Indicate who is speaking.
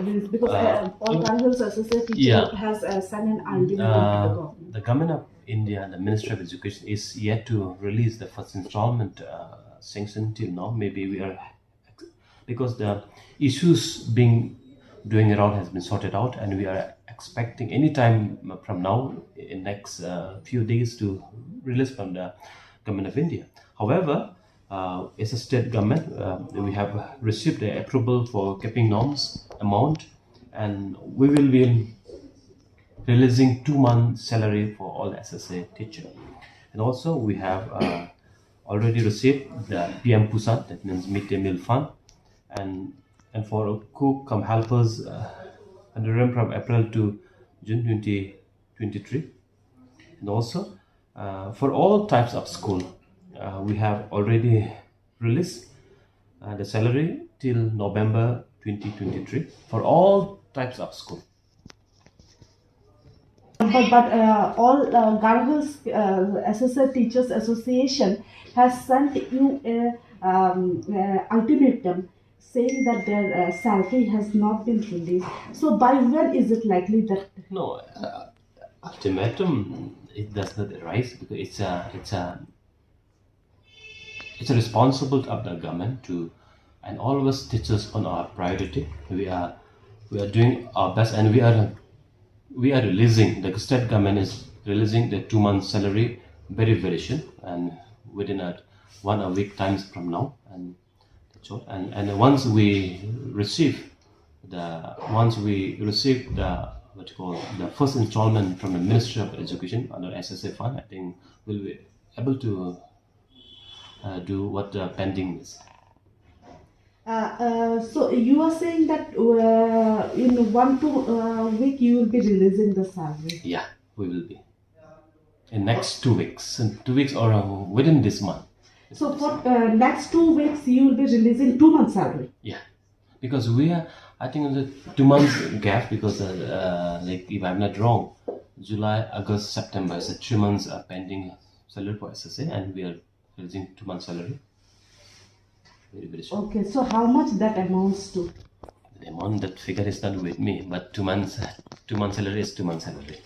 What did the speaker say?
Speaker 1: released? Because all Girls SSA teacher
Speaker 2: Yeah.
Speaker 1: has sent an ultimatum to the government.
Speaker 2: The government of India, the Ministry of Education, is yet to release the first installment sanction till now. Maybe we are, because the issues being doing around has been sorted out, and we are expecting any time from now in next few days to release from the government of India. However, as a state government, we have received the approval for capping norms amount, and we will be releasing 2 months salary for all SSA teacher. And also we have already received the PM Pusat, that means midday meal fund, and for cook come helpers under run from April to June 2023. And also for all types of school, we have already released the salary till November 2023 for all types of school.
Speaker 1: But all Girls SSA Teachers Association has sent you a ultimatum saying that their salary has not been released. So by when is it likely that?
Speaker 2: No, ultimatum, it does not arise because it's a responsibility of the government to, and always teachers on our priority. We are doing our best, and we are releasing, the state government is releasing the 2 months salary very soon, and within a week times from now, and that's all. And once we receive the what you call the first installment from the Ministry of Education under SSA fund, I think we'll be able to do what the pending is.
Speaker 1: So you are saying that in 1-2 week you will be releasing the salary?
Speaker 2: Yeah, we will be in next 2 weeks, or within this month.
Speaker 1: So for next 2 weeks you will be releasing 2 months salary?
Speaker 2: Yeah, because we are, I think, in the 2 months gap, because like, if I'm not wrong, July, August, September is 3 months pending salary for SSA, and we are releasing 2 months salary very soon.
Speaker 1: Okay, so how much that amounts to?
Speaker 2: The amount, that figure is not with me, but 2 months salary is 2 months salary.